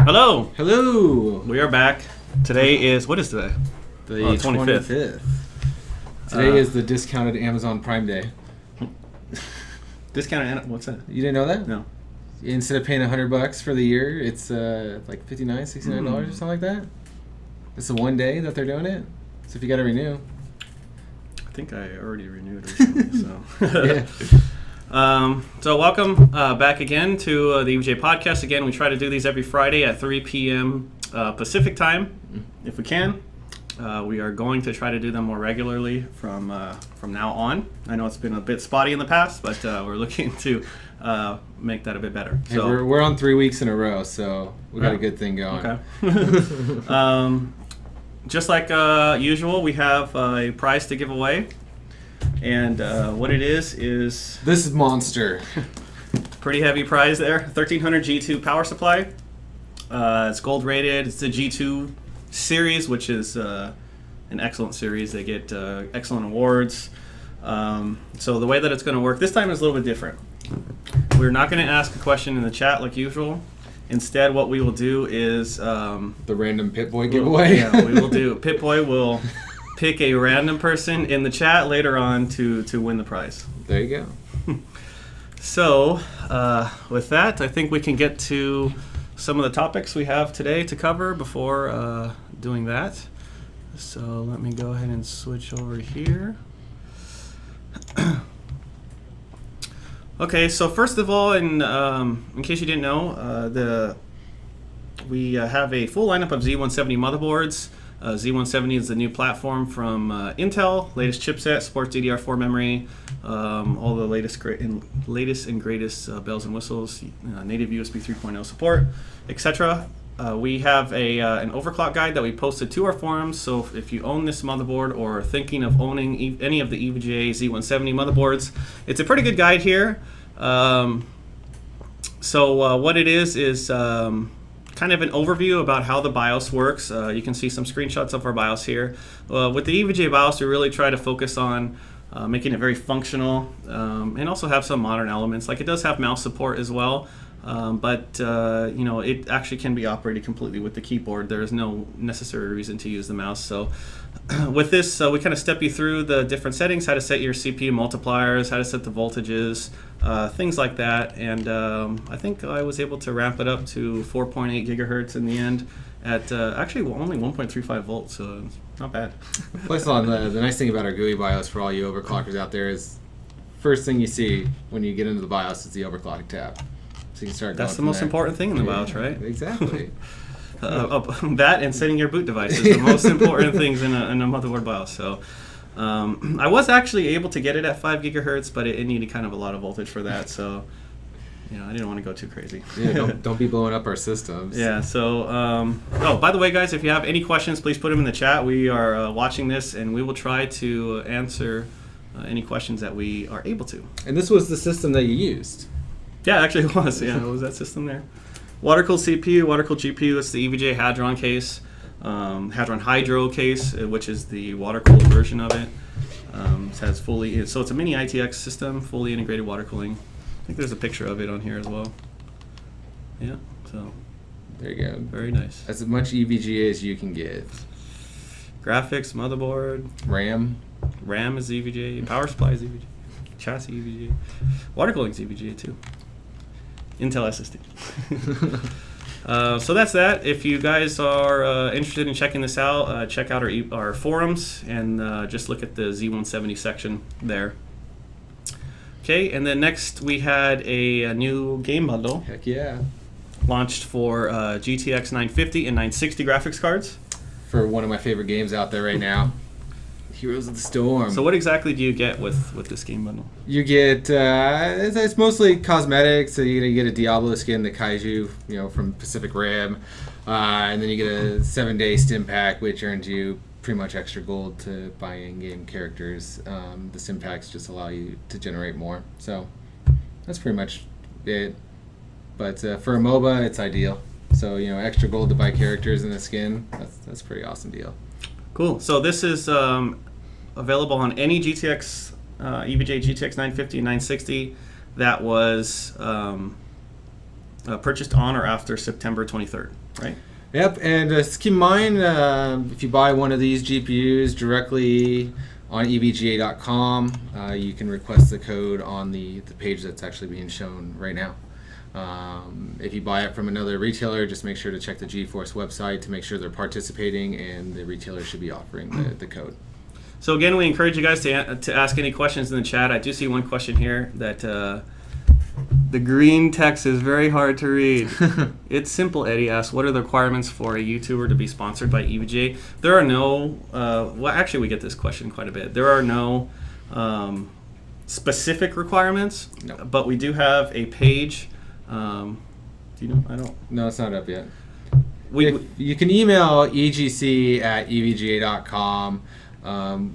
Hello. Hello. We are back. Today is, what is today? The 25th. Today is the discounted Amazon Prime Day. Discounted, what's that? You didn't know that? No. Instead of paying $100 for the year, it's like $59, $69 or something like that. It's the one day that they're doing it. So if you got to renew. I think I already renewed recently, so. Yeah. So welcome back again to the EVGA podcast. Again, we try to do these every Friday at 3 p.m. Pacific time, if we can. We are going to try to do them more regularly from now on. I know it's been a bit spotty in the past, but we're looking to make that a bit better. Hey, so we're on 3 weeks in a row, so we got a good thing going. Okay. Just like usual, we have a prize to give away. And what it is this is monster. Pretty heavy prize there. 1300 G2 power supply. It's gold rated. It's the G2 series, which is an excellent series. They get excellent awards. So the way that it's going to work this time is a little bit different. We're not going to ask a question in the chat like usual. Instead, what we will do is the random Pip-Boy giveaway. Yeah, we will do. Pip-Boy will pick a random person in the chat later on to win the prize. There you go. So, with that, I think we can get to some of the topics we have today to cover before doing that. So let me go ahead and switch over here. Okay, so first of all, in case you didn't know, we have a full lineup of Z170 motherboards. Z170 is the new platform from Intel, latest chipset, supports DDR4 memory, all the latest and greatest bells and whistles, native USB 3.0 support, etc. We have an overclock guide that we posted to our forums, so if you own this motherboard or are thinking of owning any of the EVGA Z170 motherboards, it's a pretty good guide here. So what it is kind of an overview about how the BIOS works. You can see some screenshots of our BIOS here. With the EVGA BIOS, we really try to focus on making it very functional and also have some modern elements. Like it does have mouse support as well, but you know, it actually can be operated completely with the keyboard. There is no necessary reason to use the mouse. So with this, we kind of step you through the different settings, how to set your CPU multipliers, how to set the voltages, things like that. And I think I was able to ramp it up to 4.8 gigahertz in the end at actually only 1.35 volts, so it's not bad. Plus, the nice thing about our GUI BIOS for all you overclockers out there is first thing you see when you get into the BIOS is the overclocking tab. So you can start. That's the most important thing in the BIOS, right? Exactly. That and setting your boot device is the most important things in a motherboard BIOS. So I was actually able to get it at 5 gigahertz, but it needed kind of a lot of voltage for that. So you know, I didn't want to go too crazy. Yeah, don't be blowing up our systems. Yeah. So oh, by the way, guys, if you have any questions, please put them in the chat. We are watching this, and we will try to answer any questions that we are able to. And this was the system that you used. Yeah, actually it was. Yeah, it was that system there. Water-cooled CPU, water-cooled GPU. It's the EVGA Hadron case, Hadron Hydro case, which is the water-cooled version of it. It has fully, so it's a mini ITX system, fully integrated water cooling. I think there's a picture of it on here as well. Yeah, so there you go. Very nice. That's as much EVGA as you can get. Graphics, motherboard, RAM is EVGA, power supply is EVGA, chassis EVGA, water cooling is EVGA too. Intel SSD. So that's that. If you guys are interested in checking this out, check out our forums and just look at the Z170 section there. Okay, and then next we had a new game bundle. Heck yeah. Launched for GTX 950 and 960 graphics cards. For one of my favorite games out there right now. Heroes of the Storm. So what exactly do you get with this game bundle? You get, it's mostly cosmetics. So you get a Diablo skin, the Kaiju, you know, from Pacific Rim. And then you get a 7-day stim pack, which earns you pretty much extra gold to buy in-game characters. The stim packs just allow you to generate more. So that's pretty much it. But for a MOBA, it's ideal. So, you know, extra gold to buy characters in the skin, that's a pretty awesome deal. Cool. So this is available on any GTX, EVGA GTX 950 and 960 that was purchased on or after September 23rd. right? Yep, and just keep in mind, if you buy one of these GPUs directly on EVGA.com, you can request the code on the page that's actually being shown right now. If you buy it from another retailer, just make sure to check the GeForce website to make sure they're participating, and the retailer should be offering the code. So again, we encourage you guys to ask any questions in the chat. I do see one question here that the green text is very hard to read. It's simple. Eddie asks, what are the requirements for a YouTuber to be sponsored by EVGA? There are no, well, actually we get this question quite a bit. There are no specific requirements, No. but we do have a page. Do you know? I don't. No, it's not up yet. You You can email egc@evga.com.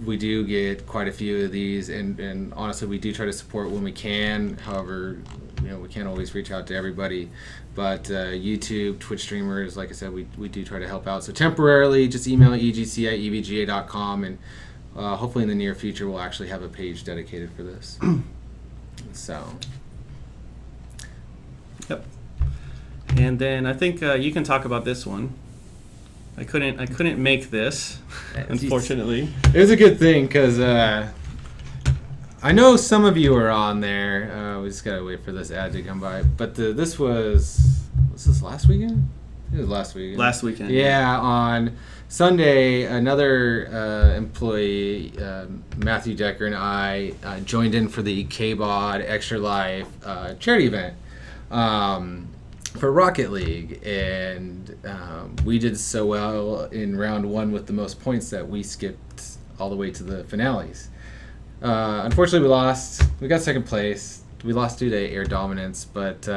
We do get quite a few of these, and honestly, we do try to support when we can. However, we can't always reach out to everybody. But YouTube, Twitch streamers, like I said, we do try to help out. So temporarily, just email egc@evga.com, and hopefully in the near future, we'll actually have a page dedicated for this. So. Yep. And then I think you can talk about this one. I couldn't make this, unfortunately. It was a good thing because I know some of you are on there. We just gotta wait for this ad to come by. But was this last weekend? It was last weekend. Last weekend. Yeah, on Sunday, another employee, Matthew Decker, and I joined in for the KBOD Extra Life charity event. For Rocket League, and we did so well in round one with the most points that we skipped all the way to the finales. Unfortunately, we lost. We got second place. We lost due to air dominance, but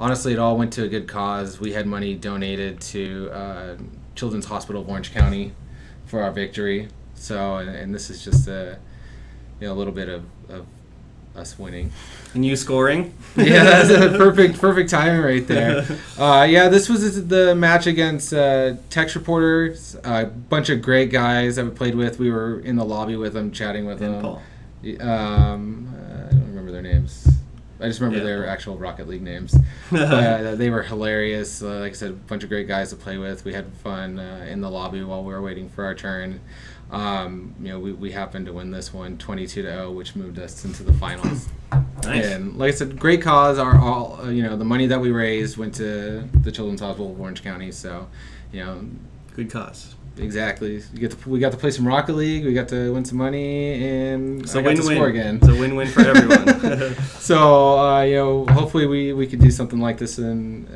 honestly, it all went to a good cause. We had money donated to Children's Hospital of Orange County for our victory. So, and this is just a little bit of us winning. And you scoring? Yeah, that's a perfect timing right there. Yeah, this was the match against Text Reporters, a bunch of great guys that we played with. We were in the lobby with them, chatting with them. Paul. I don't remember their names. I just remember their actual Rocket League names. But they were hilarious. Like I said, a bunch of great guys to play with. We had fun in the lobby while we were waiting for our turn. We happened to win this one 22-0, which moved us into the finals. Nice. And like I said, great cause. The money that we raised went to the Children's Hospital of Orange County. So, good cause. Exactly. We got to play some Rocket League. We got to win some money, and It's a I got to win-win. score again. It's a win-win for everyone. So hopefully we could do something like this. And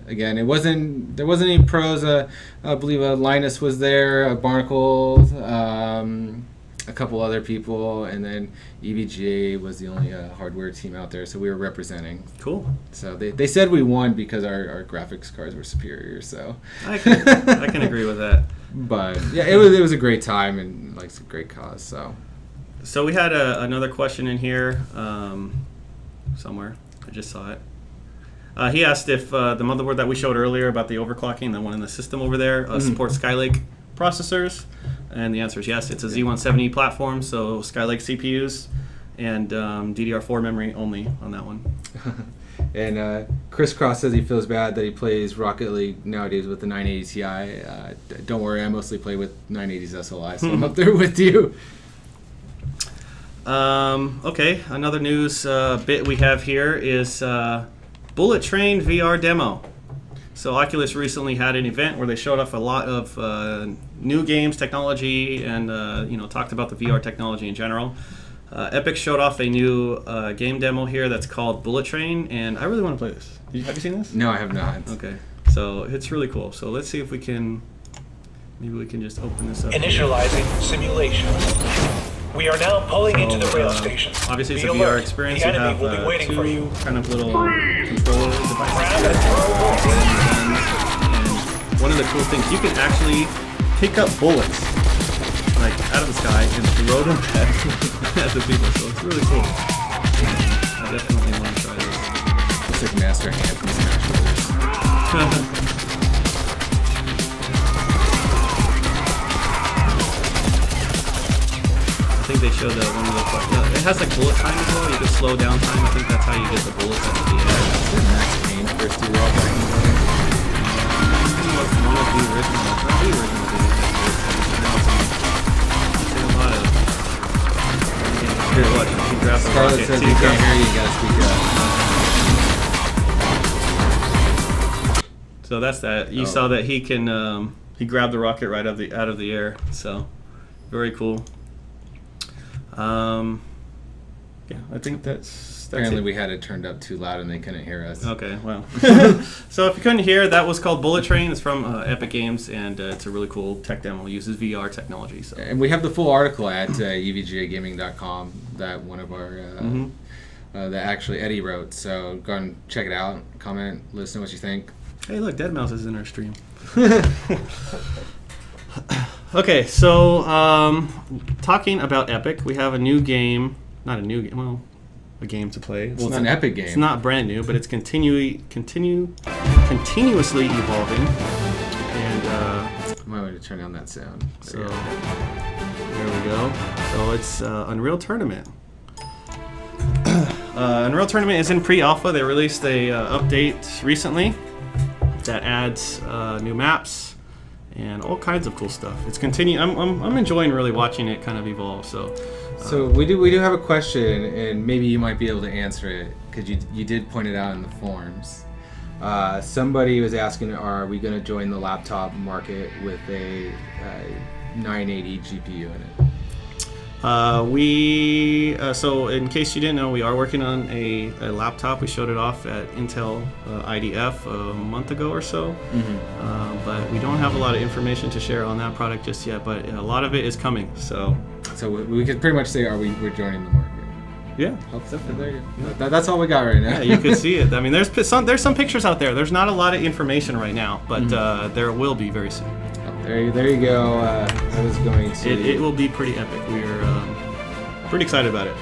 again, there wasn't any pros. I believe Linus was there, Barnacle, a couple other people, and then EVGA was the only hardware team out there. So we were representing. Cool. So they said we won because our graphics cards were superior. So I can agree with that. But yeah, it was a great time and like some great cause. So we had another question in here somewhere. I just saw it. He asked if the motherboard that we showed earlier about the overclocking, the one in the system over there, supports Skylake processors, and the answer is yes. It's a Z170 platform, so Skylake CPUs and DDR4 memory only on that one. And Chris Cross says he feels bad that he plays Rocket League nowadays with the 980 Ti. Don't worry, I mostly play with 980s SLI, so I'm up there with you. Okay, another news bit we have here is Bullet Train VR demo. So Oculus recently had an event where they showed off a lot of new games, technology, and talked about the VR technology in general. Epic showed off a new game demo here that's called Bullet Train, and I really want to play this. Have you seen this? No, I have not. Okay, so it's really cool. So let's see if we can, maybe we can just open this up. Initializing simulation. We are now pulling into the rail station. Obviously, it's Be a VR alert. experience. The You enemy have will be waiting for you. two kind of little controller devices. Grab and throw bullets. And one of the cool things, you can actually pick up bullets like out of the sky and throw them at the people. So it's really cool. I definitely want to try this. It's like Master Hand from Smash Brothers. I think they showed one of the. It has like bullet time as well. You can slow down time. I think that's how you get the bullets out of the air. Max Payne first two roll back in the day. one of the original, not the original did a lot of. Here, look, he grabs the Scarlett rocket. says See, you he can't grabs- hear you, gotta speak up. So that's that. You saw that he can. He grabbed the rocket right out of the air. So very cool. Yeah, I think that's Apparently it. we had it turned up too loud and they couldn't hear us. Okay, well. So if you couldn't hear, that was called Bullet Train. It's from Epic Games, and it's a really cool tech demo. It uses VR technology. So. And we have the full article at evgagaming.com that one of our that actually Eddie wrote. So go and check it out, comment, let us know what you think. Hey, look, Deadmau5 is in our stream. Okay, so talking about Epic, we have a new game. Not a new game, well, a game to play. It's an Epic game. It's not brand new, but it's continuously evolving. And I might want to turn down that sound. so there we go. So it's Unreal Tournament. Unreal Tournament is in pre-alpha. They released a update recently that adds new maps and all kinds of cool stuff. It's I'm enjoying really watching it kind of evolve. So we do have a question, and maybe you might be able to answer it because you did point it out in the forums. Somebody was asking, are we going to join the laptop market with a 980 GPU in it? So in case you didn't know, we are working on a laptop. We showed it off at Intel IDF a month ago or so. But we don't have a lot of information to share on that product just yet, but a lot of it is coming. So we could pretty much say, we're joining the market. yeah, There you go. That's all we got right now. yeah, you could see it. I mean, there's some pictures out there. There's not a lot of information right now, but there will be very soon. There you go. I was going to. It will be pretty epic. We're pretty excited about it.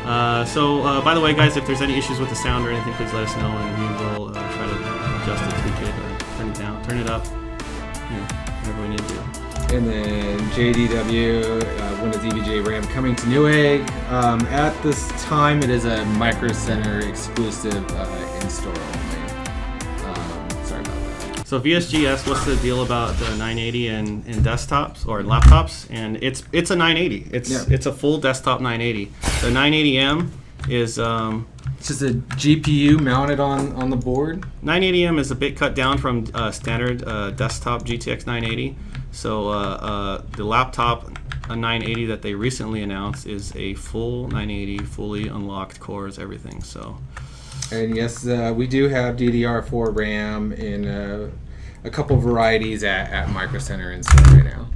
By the way, guys, if there's any issues with the sound or anything, please let us know, and we will try to adjust it, tweak it, or turn it down, turn it up, whatever we need to do. And then JDW, Windows EVGA RAM coming to Newegg. At this time, it is a Micro Center exclusive in-store only. Sorry about that. So VSG asked what's the deal about the 980 in desktops or laptops, and it's a 980. It's a full desktop 980. The 980M is it's just a GPU mounted on the board. 980M is a bit cut down from standard desktop GTX 980. So the laptop, a 980 that they recently announced, is a full 980, fully unlocked cores, everything. So. And yes, we do have DDR4 RAM in a couple varieties at Micro Center in store right now.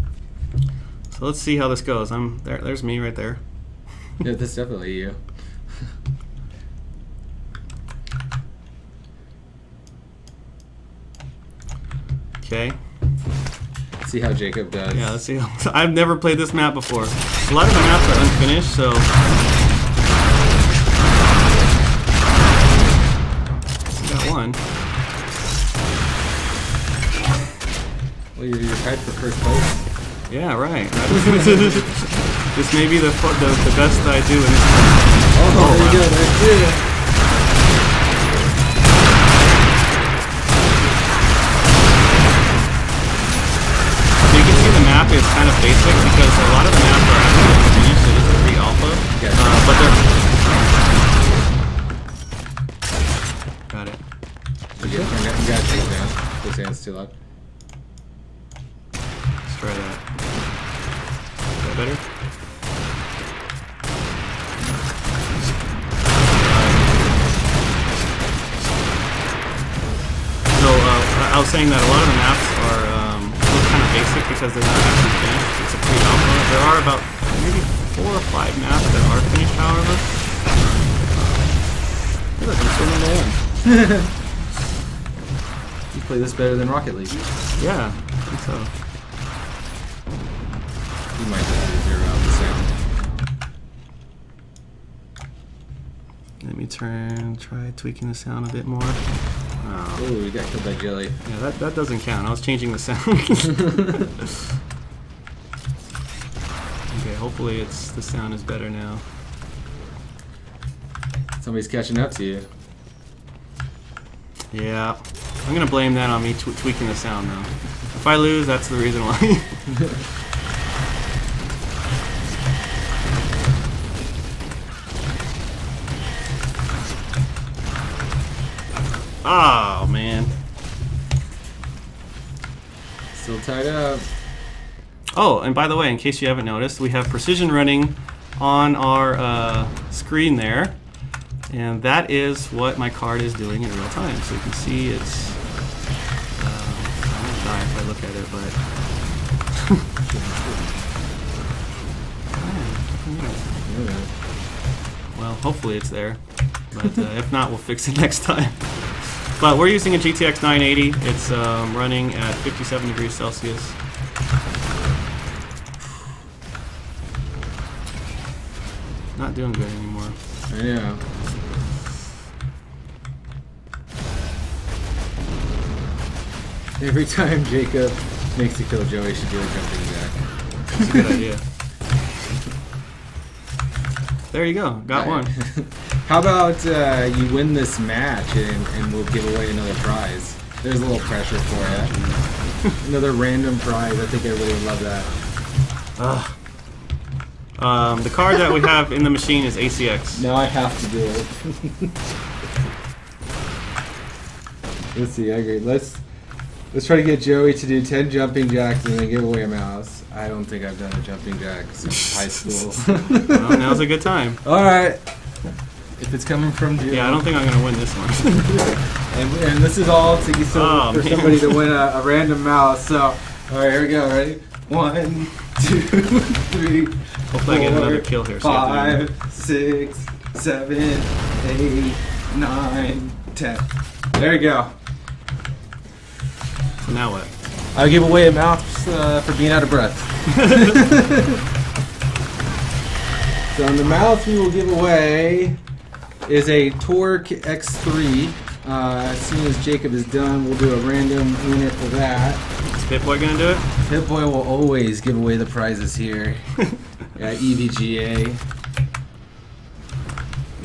So let's see how this goes. There's me right there. Yeah, that's definitely you. Okay. See how Jacob does. Yeah, let's see. I've never played this map before. A lot of the maps are unfinished, so. We got one. Well, you're tied for first place. Yeah, right. This may be the best I do in this. Oh, there you go. That's it. The map is kind of basic because a lot of the maps are actually finished. It is a pre-alpha, but they're got it. You gotta take it down. This hand's too loud. Let's try that. Is that better? So I was saying that a lot of the maps are kind of basic because they're not actually finished. It's a pre-alpha. There are about maybe 4 or 5 maps that are finished, however. Hey, look, I'm still number 1. You play this better than Rocket League. Yeah, I think so. You might have to zero out the sound. Let me try tweaking the sound a bit more. Oh. Ooh, we got killed by Jelly. Yeah, that doesn't count. I was changing the sound. Okay, hopefully the sound is better now. Somebody's catching up to you. Yeah. I'm gonna blame that on me tweaking the sound though. If I lose, that's the reason why. Oh man. Still tied up. Oh, and by the way, in case you haven't noticed, we have precision running on our screen there. And that is what my card is doing in real time. So you can see it's... I'm going to die if I look at it, but... Well, hopefully it's there. But if not, we'll fix it next time. But we're using a GTX 980. It's running at 57 degrees Celsius. Not doing good anymore. I know. Every time Jacob makes a kill, Joey should do a jumping jack. That's a good idea. There you go. Got one. How about you win this match and we'll give away another prize? There's a little pressure for you. Another random prize. I think everybody would love that. The card that we have in the machine is ACX. Now I have to do it. Let's see. I agree. Let's try to get Joey to do 10 jumping jacks and then give away a mouse. I don't think I've done a jumping jack since high school. Well, now's a good time. All right. If it's coming from Joey. Yeah, I don't think I'm going to win this one. and this is all to get for somebody to win a random mouse. So, all right, here we go. Ready? 1, 2, 3. Hopefully I get another kill here. 5, 6, 7, 8, 9, 10. There you go. So now what? I'll give away a mouse for being out of breath. So on the mouse we will give away is a Torque X3. As soon as Jacob is done, we'll do a random winner for that. Is Pip-Boy going to do it? Pip-Boy will always give away the prizes here at EVGA.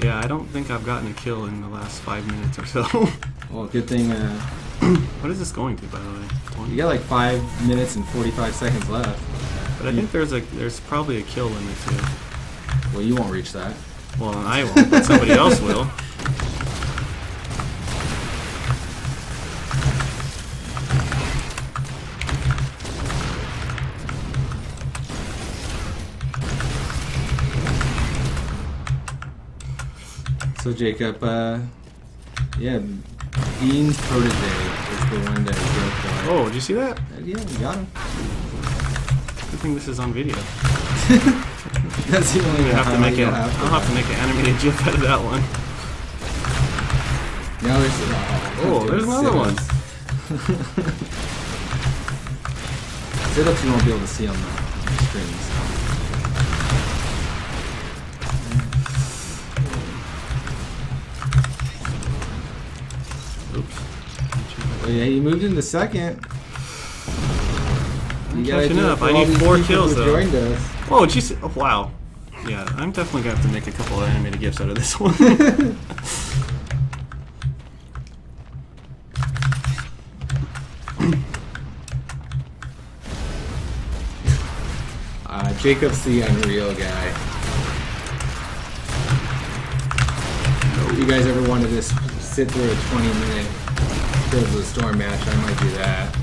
Yeah, I don't think I've gotten a kill in the last 5 minutes or so. Well, good thing... What is this going to, by the way? 20? You got like 5 minutes and 45 seconds left. But I think there's probably a kill limit too. Well, you won't reach that. Well, I won't, but somebody else will. So Jacob, yeah, Bean's protege is the one that go for. Oh, did you see that? Yeah, you got him. Good thing this is on video. That's the only I'll have to make an animated GIF out of that one. Now there's Oh, there's another one. Sit-ups you won't be able to see on the screens. Oops. Oh yeah, you moved into second. I'm catching up. I need 4 kills though. Joined us. Oh, did you see? Oh, wow. Yeah, I'm definitely gonna have to make a couple of animated GIFs out of this one. Jacob's the unreal guy. If you guys ever wanted to sit through a 20-minute Fields of the Storm match, I might do that.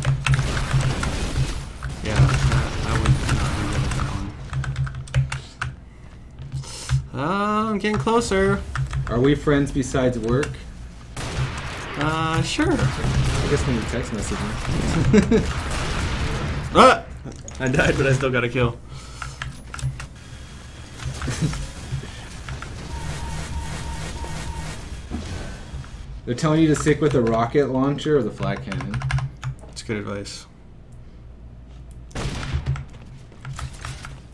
Yeah, I would not be good at that one. I'm getting closer. Are we friends besides work? Sure. I guess when you text message me. Ah! I died, but I still got a kill. They're telling you to stick with the rocket launcher or the flag cannon. That's good advice.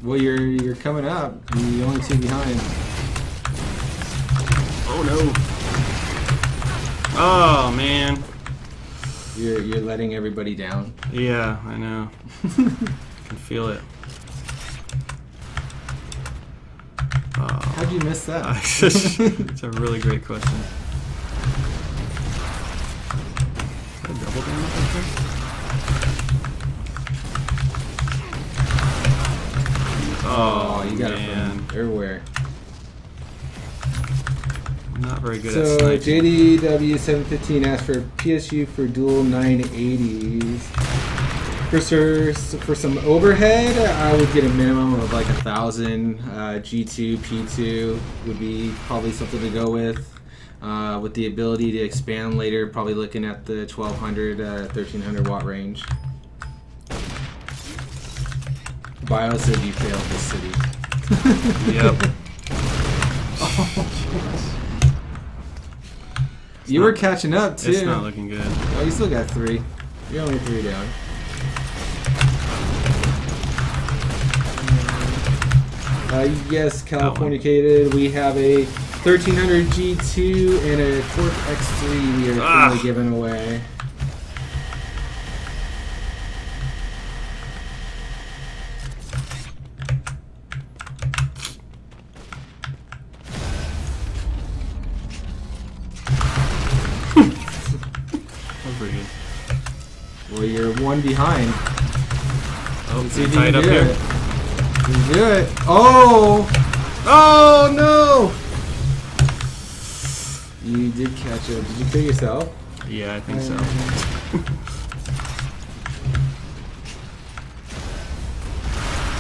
Well, you're coming up. You're only 2 behind. Oh no! Oh man! You're letting everybody down. Yeah, I know. I can feel it. How'd you miss that? It's a really great question. that double damage right there? Oh, you got it man. from everywhere. I'm not very good So at sniping. JDW715 asked for PSU for dual 980s. For some overhead, I would get a minimum of like 1,000. G2, P2 would be probably something to go with. With the ability to expand later, probably looking at the 1,200, 1,300 watt range. Bio said you failed this city. Yep. You were catching up too. It's not looking good. Oh, you still got 3. You're only 3 down. Yes, Californicated. We have a 1300 G2 and a Torque X3 we are currently giving away. That's pretty good. Well, you're 1 behind. Oh, Let's see if tie you it can up do here. it. You can do it. Oh! Oh no! You did catch up. Did you kill yourself? Yeah, I think so.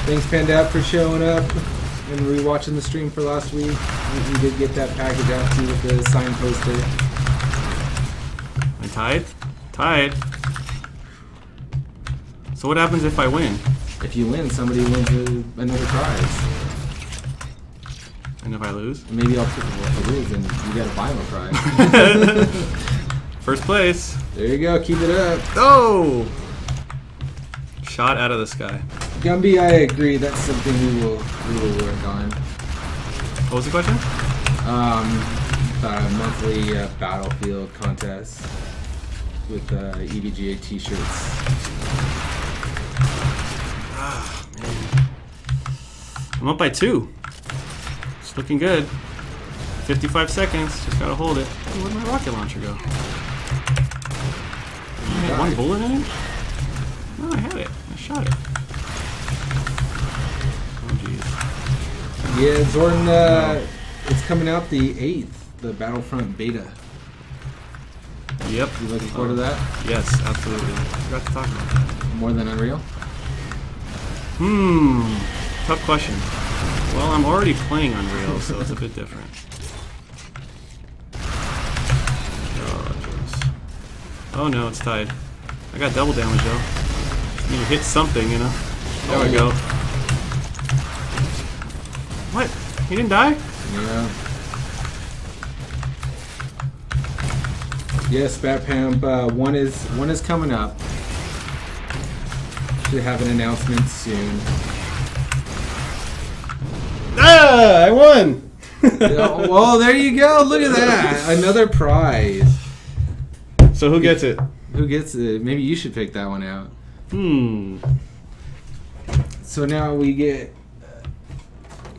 Thanks, Pandap, for showing up and rewatching the stream for last week. We did get that package out to you with the signed poster. I tied? Tied. So what happens if I win? If you win, somebody wins another prize. And if I lose? And maybe I'll pick if you lose and you got a final prize. First place. There you go. Keep it up. Oh! Shot out of the sky. Gumby, I agree. That's something we will work on. What was the question? Monthly Battlefield contest with EVGA t-shirts. Ah, man. I'm up by 2. It's looking good. 55 seconds. Just gotta hold it. Hey, where'd my rocket launcher go? I had 1 bullet in it? No, I had it. I shot it. Oh, jeez. Yeah, Zorn, it's coming out the 8th, the Battlefront beta. Yep. You looking forward to that? Yes, absolutely. Forgot to talk about that. More than Unreal? Tough question. Well, I'm already playing Unreal, so it's a bit different. Oh no, it's tied. I got double damage though. Just need to hit something, you know. There we go. What? He didn't die? Yeah. Yes, Batpamp, one is coming up. Should have an announcement soon. Ah! I won! Well, there you go. Look at that. Another prize. So who gets it? Who gets it? Maybe you should pick that one out. So now we get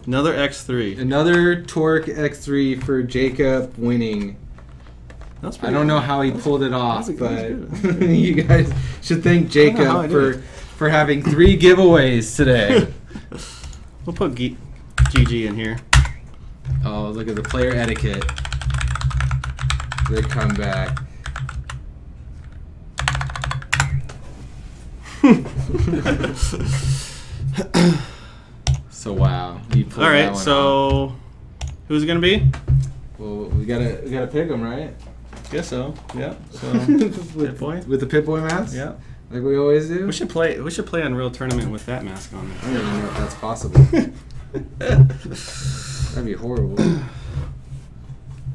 Another X3. another Torque X3 for Jacob winning. That's I pretty don't know good. how he pulled it off, That was but good. That was good. you guys should thank I don't know how I Jacob did for having 3 giveaways today. We'll put GG in here. Oh, look at the player etiquette. They come back. So wow, you pulled All that right, one off. so who's it gonna be? Well, we gotta pick them, right? Guess so. Yeah. So with, Boy. with the Pip-Boy mask. Yeah. Like we always do. We should play Unreal Tournament with that mask on. I don't even know if that's possible. That'd be horrible.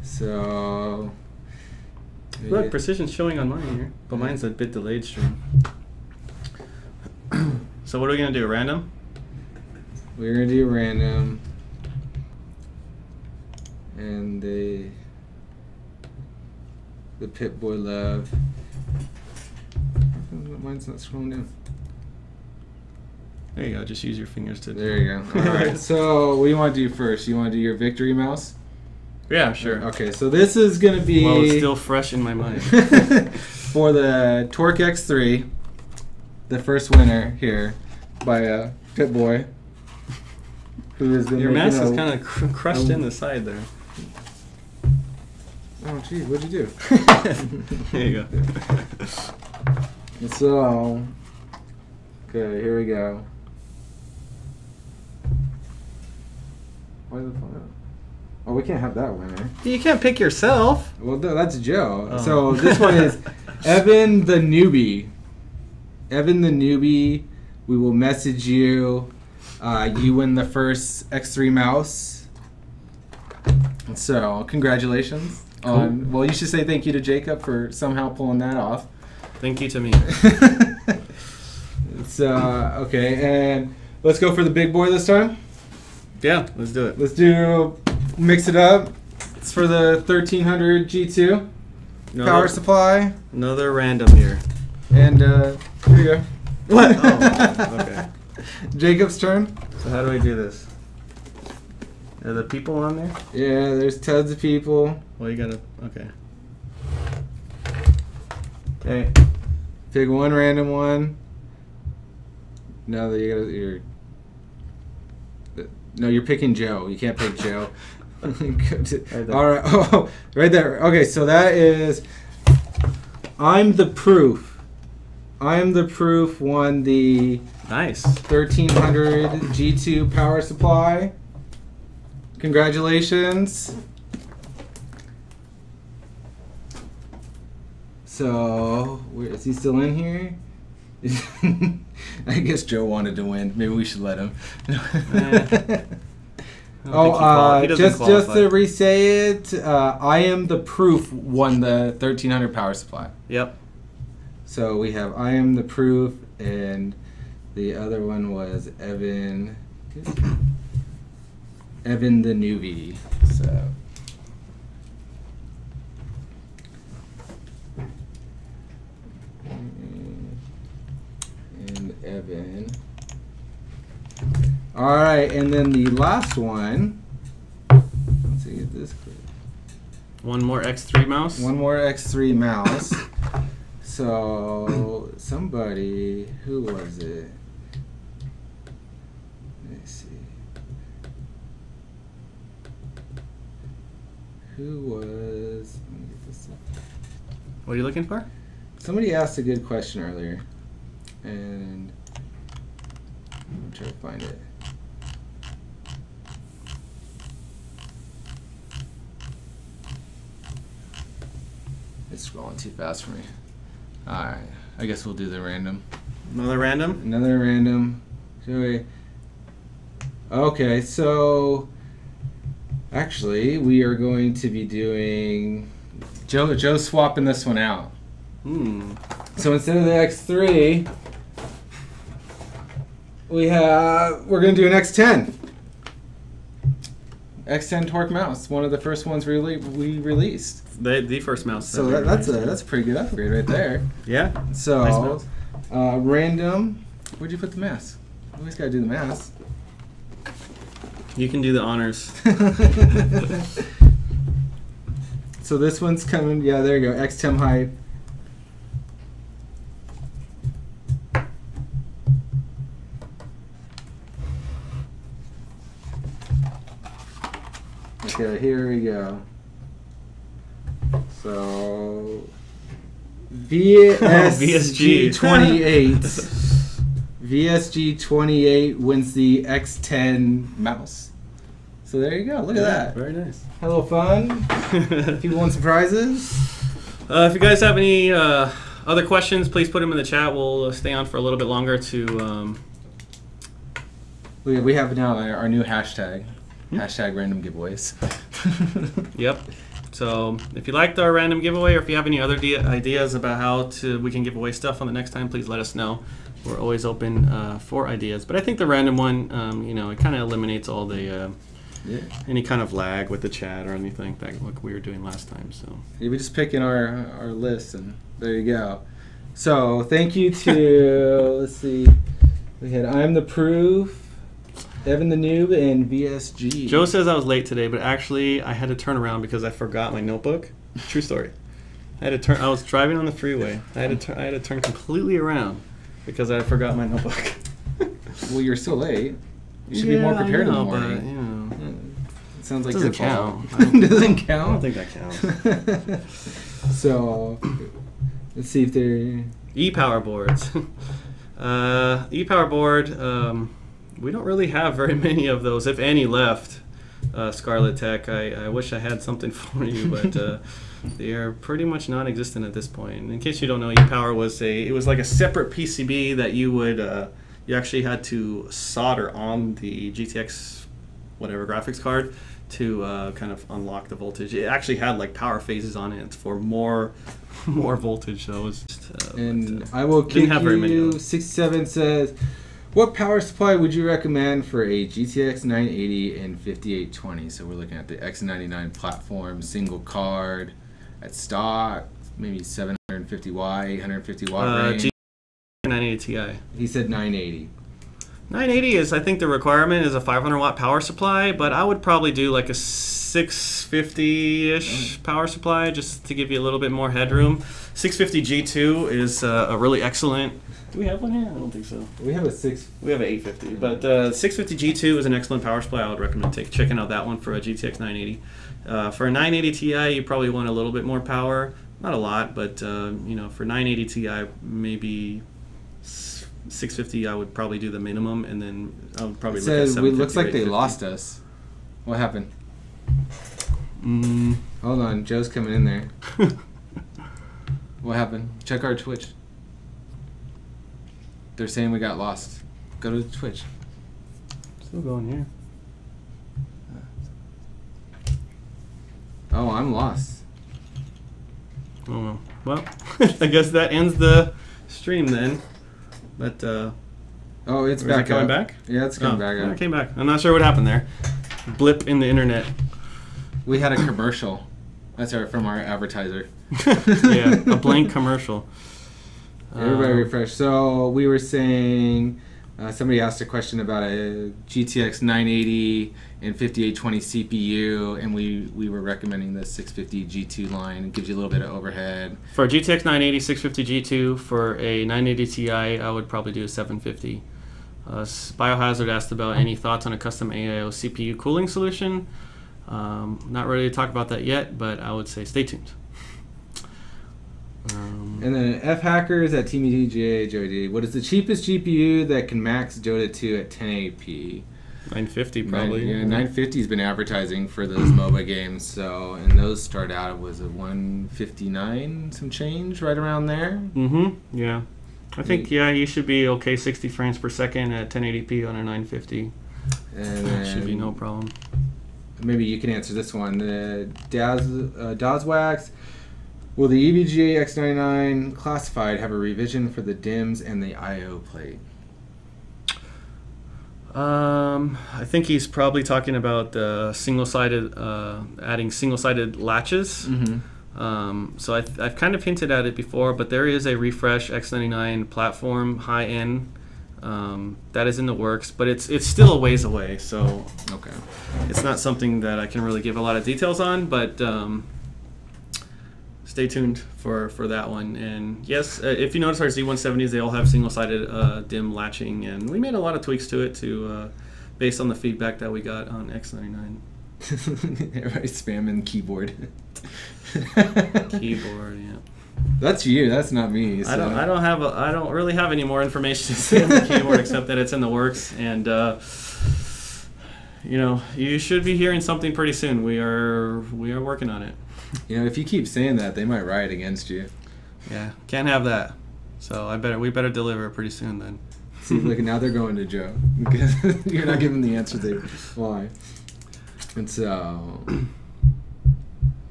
So. Look, precision's showing on mine here, but mine's a bit delayed stream. So what are we gonna do? Random? We're gonna do random. And the Pip-Boy love. Mine's not scrolling down. There you go. Just use your fingers to. There you go. All right. So, what do you want to do first? You want to do your victory mouse? Yeah, sure. Okay, so this is going to be... Well, it's still fresh in my mind. for the Torque X3, the first winner here by Pit Boy. Who is Your mask is kind of crushed in the side there. Oh, geez, what'd you do? There you go. So, okay, here we go. Why the fuck? Oh, we can't have that winner. You can't pick yourself. Well, that's Joe. Oh. So this one is Evan the Newbie. Evan the Newbie. We will message you. You win the first X3 mouse. So congratulations. Cool. Well, you should say thank you to Jacob for somehow pulling that off. Thank you to me. So okay, and let's go for the big boy this time. Yeah, let's do it. Let's mix it up. It's for the 1300 G2 power supply. Another random here. And here you go. What? Oh, okay. Jacob's turn. So how do we do this? Are the people on there? Yeah, there's tons of people. Well, you gotta. Okay. Okay. Pick one random one. No, you're picking Joe. You can't pick Joe. All right. Oh, right there. Okay, so that is. I'm the Proof. I'm the Proof won the Nice. 1300 G2 power supply. Congratulations. So, is he still in here? I guess Joe wanted to win. Maybe we should let him. Just to re-say it, I Am the Proof won the 1300 power supply. Yep. So we have I Am the Proof, and the other one was Evan the Newbie. So. And Evan. All right, and then the last one. Let's see, get this clear. One more X3 mouse. One more X3 mouse. So somebody, who was it? Let me see. Who was? Let me get this up. What are you looking for? Somebody asked a good question earlier, and I'm trying to find it. It's scrolling too fast for me. Alright, I guess we'll do the random. Another random? Another random. Shall we? Okay, so actually we are going to be doing Joe's swapping this one out. So instead of the X3, we're going to do an X10. X10 Torque mouse, one of the first ones we released. The first mouse. So that's a pretty good upgrade right there. Yeah. So Nice mouse. random. Where'd you put the mask? You always gotta do the mask. You can do the honors. So this one's coming. Yeah, there you go. X10 hype. Okay, here we go. So VSG 28. VSG 28 wins the X10 mouse. So there you go. Look at that. Very nice. Had a little fun. People want some prizes. If you guys have any other questions, please put them in the chat. We'll stay on for a little bit longer to. We have now our new hashtag. Hashtag random giveaways. Yep. So if you liked our random giveaway, or if you have any other ideas about how we can give away stuff on the next time, please let us know. We're always open for ideas. But I think the random one, it kind of eliminates all the any kind of lag with the chat or anything like we were doing last time. So yeah, we just pick in our list, and there you go. So thank you to let's see, we had I'm the Proof. Evan the Noob and VSG. Joe says I was late today, but actually I had to turn around because I forgot my notebook. True story. I had to turn. I was driving on the freeway. I had to turn completely around because I forgot my notebook. Well, you're so late. You should be more prepared in the morning. But, you know, it sounds like doesn't your count. fault. Doesn't count. I don't think that counts. So, let's see if they're E-power boards. E-power board. We don't really have very many of those, if any, left. Scarlet Tech. I wish I had something for you, but they are pretty much non-existent at this point. In case you don't know, E-power was like a separate PCB that you would you actually had to solder on the GTX whatever graphics card to kind of unlock the voltage. It actually had like power phases on it for more voltage. So it was just, and I will kick you. 67 says, what power supply would you recommend for a GTX 980 and 5820? So we're looking at the X99 platform, single card, at stock, maybe 750 watt, 850 watt range. 980 Ti. He said 980. 980 is, I think the requirement is a 500 watt power supply, but I would probably do like a 650-ish power supply just to give you a little bit more headroom. 650 G2 is a really excellent. Do we have one here? I don't think so. We have an 850, but 650 G2 is an excellent power supply. I would recommend checking out that one for a GTX 980. For a 980 Ti, you probably want a little bit more power. Not a lot, but you know, for 980 Ti, maybe 650 I would probably do the minimum, and then I would probably look at 750. It looks like they lost us. What happened? Hold on, Joe's coming in there. What happened? Check our Twitch. They're saying we got lost. Go to Twitch. Still going here. Oh, I'm lost. Oh well, I guess that ends the stream then. But oh, it's back. Coming back? Yeah, it's coming back. Yeah, it came back. I'm not sure what happened there. Blip in the internet. We had a commercial. That's from our advertiser. Yeah, a blank commercial. Everybody refresh. So we were saying, somebody asked a question about a GTX 980 and 5820 CPU, and we were recommending the 650 G2 line. It gives you a little bit of overhead. For a GTX 980, 650 G2, for a 980 Ti, I would probably do a 750. Biohazard asked about any thoughts on a custom AIO CPU cooling solution. Not ready to talk about that yet, but I would say stay tuned. And then F Hackers at Team EVGA, Joey D. What is the cheapest GPU that can max Dota 2 at 1080p? 950 probably. 950's been advertising for those MOBA games, so, and those start out was a 159 some change, right around there. Yeah. I think you should be okay 60 frames per second at 1080p on a 950. And that should be no problem. Maybe you can answer this one. The Dazwax. Will the EVGA X99 classified have a revision for the DIMMs and the I/O plate? I think he's probably talking about single-sided, adding single-sided latches. So I've kind of hinted at it before, but there is a refresh X99 platform high-end that is in the works, but it's still a ways away. So okay, it's not something that I can really give a lot of details on, but. Stay tuned for that one. And yes, if you notice our Z170s, they all have single-sided DIMM latching, and we made a lot of tweaks to it based on the feedback that we got on X99. Everybody's spamming keyboard. Keyboard, yeah. That's you. That's not me. So. I don't really have any more information to say on the keyboard except that it's in the works, and you know, you should be hearing something pretty soon. We are working on it. You know, if you keep saying that, they might riot against you. Yeah, can't have that. So we better deliver it pretty soon then. See, look, now they're going to Joe because you're not giving the answer they why. And so,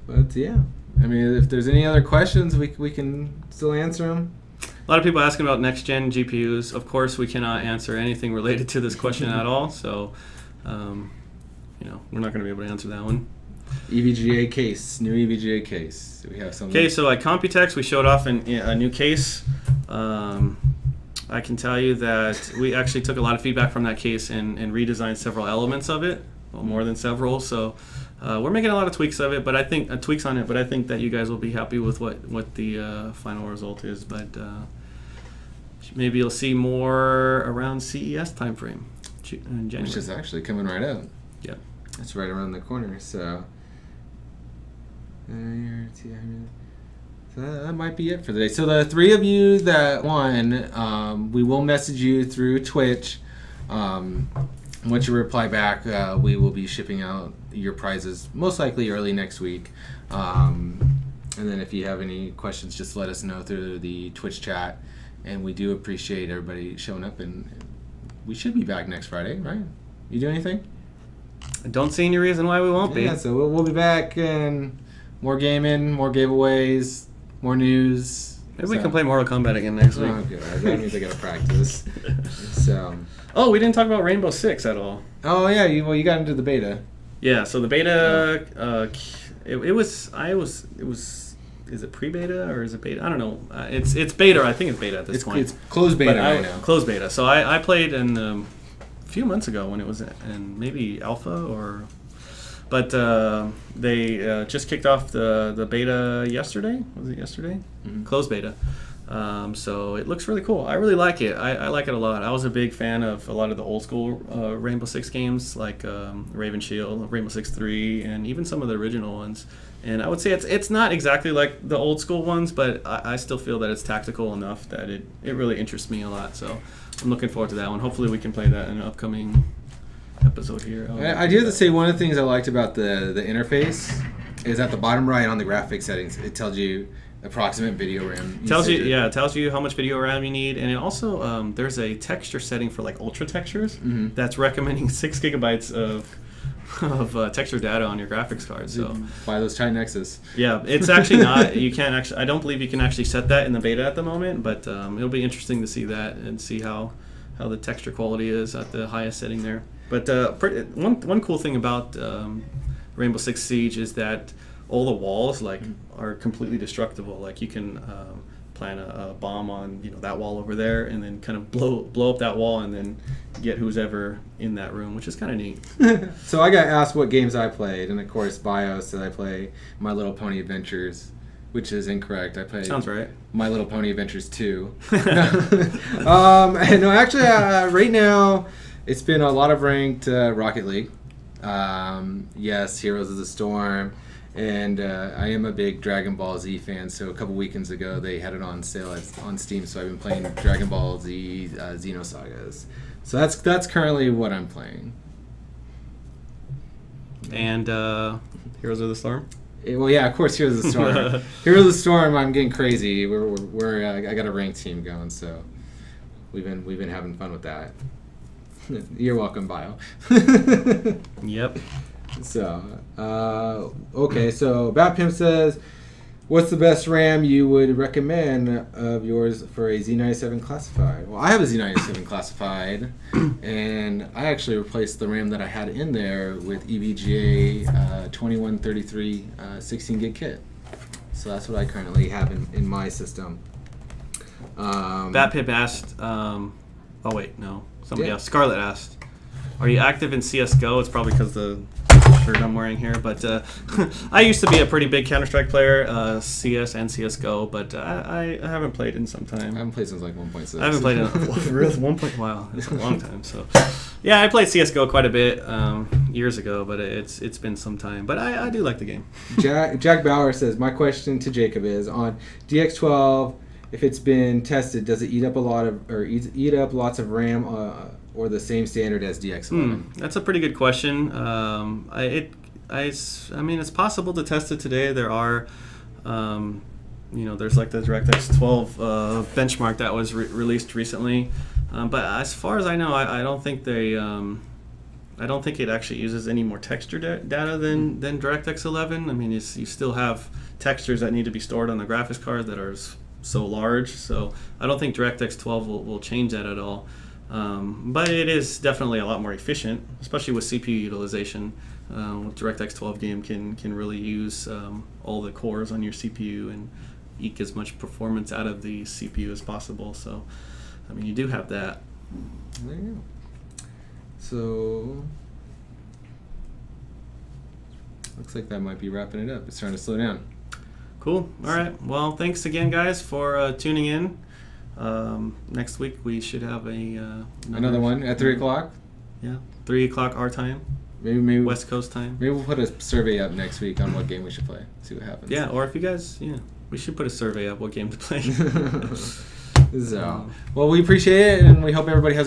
but yeah, I mean, if there's any other questions, we can still answer them. A lot of people asking about next gen GPUs. Of course, we cannot answer anything related to this question at all. So, you know, we're not going to be able to answer that one. EVGA case, new EVGA case. Do we have something? Okay, so at Computex, we showed off a new case. I can tell you that we actually took a lot of feedback from that case and redesigned several elements of it, well, more than several. So we're making a lot of tweaks of it, but I think tweaks on it. But I think that you guys will be happy with what the final result is. But maybe you'll see more around CES timeframe in January, which is actually coming right up. Yeah, it's right around the corner. So. So that might be it for the day. So the 3 of you that won, we will message you through Twitch. Once you reply back, we will be shipping out your prizes most likely early next week. And then if you have any questions, just let us know through the Twitch chat. And we do appreciate everybody showing up. And we should be back next Friday, right? You do anything? I don't see any reason why we won't be. Yeah, so we'll be back and more gaming, more giveaways, more news. Maybe we can play Mortal Kombat again next week. Oh, good. That means I gotta practice. So. Oh, we didn't talk about Rainbow Six at all. Oh yeah, you got into the beta. Yeah, so the beta, it was. Is it pre-beta or is it beta? I don't know. It's beta. I think it's beta at this point. It's closed beta right now. Closed beta. So I played in a few months ago when it was in maybe alpha or. But they just kicked off the beta yesterday. Was it yesterday? Mm-hmm. Closed beta. So it looks really cool. I really like it. I like it a lot. I was a big fan of a lot of the old school Rainbow Six games like Raven Shield, Rainbow Six 3, and even some of the original ones. And I would say it's not exactly like the old school ones, but I still feel that it's tactical enough that it really interests me a lot. So I'm looking forward to that one. Hopefully we can play that in an upcoming episode here. I do have to say one of the things I liked about the interface is at the bottom right on the graphic settings, it tells you approximate video RAM. It tells you how much video RAM you need, and it also there's a texture setting for like ultra textures that's recommending 6 gigabytes of texture data on your graphics card. So buy those Titan X's. Yeah, it's actually not. You can't actually. I don't believe you can actually set that in the beta at the moment, but it'll be interesting to see that and see how the texture quality is at the highest setting there. But one cool thing about Rainbow Six Siege is that all the walls are completely destructible. Like you can plant a bomb on that wall over there, and then kind of blow up that wall, and then get who's ever in that room, which is kind of neat. So I got asked what games I played, and of course BIOS said I play My Little Pony Adventures, which is incorrect. I played Sounds right. My Little Pony Adventures 2. No, actually, right now it's been a lot of ranked Rocket League. Yes, Heroes of the Storm. And I am a big Dragon Ball Z fan, so a couple weekends ago they had it on sale on Steam, so I've been playing Dragon Ball Z Xenosagas. So that's currently what I'm playing. And Heroes of the Storm? Well, yeah, of course, Heroes of the Storm. Heroes of the Storm, I'm getting crazy. I got a ranked team going, so we've been having fun with that. You're welcome, Bio. Yep. So, okay, so Bat Pimp says, what's the best RAM you would recommend of yours for a Z97 classified? Well, I have a Z97 classified, and I actually replaced the RAM that I had in there with EVGA 2133 16 gig kit. So that's what I currently have in my system. Bat Pimp asked, oh wait, no, somebody else. Scarlett asked, are you active in CSGO? It's probably because the shirt I'm wearing here, but I used to be a pretty big Counter-Strike player, CS and CSGO, but I haven't played in some time. I haven't played since like 1.6. I haven't played in really 1. Wow, it's a long time. So yeah, I played CSGO quite a bit years ago, but it's been some time. But I do like the game. Jack Bauer says, my question to Jacob is on DX12. If it's been tested, does it eat up lots of RAM or the same standard as DX11? That's a pretty good question. I mean, it's possible to test it today. There are, there's like the DirectX 12 benchmark that was released recently. But as far as I know, I don't think I don't think it actually uses any more texture data than DirectX 11. I mean, you still have textures that need to be stored on the graphics card that are so large. So I don't think DirectX 12 will change that at all. But it is definitely a lot more efficient, especially with CPU utilization. DirectX 12 game can really use all the cores on your CPU and eke as much performance out of the CPU as possible. So I mean, you do have that. There you go. So looks like that might be wrapping it up. It's starting to slow down. Cool. All right. Well, thanks again, guys, for tuning in. Next week we should have Another one at 3 o'clock. Yeah, 3 o'clock our time. Maybe West Coast time. Maybe we'll put a survey up next week on what game we should play. See what happens. Yeah, or if you guys, we should put a survey up what game to play. So, well, we appreciate it, and we hope everybody has a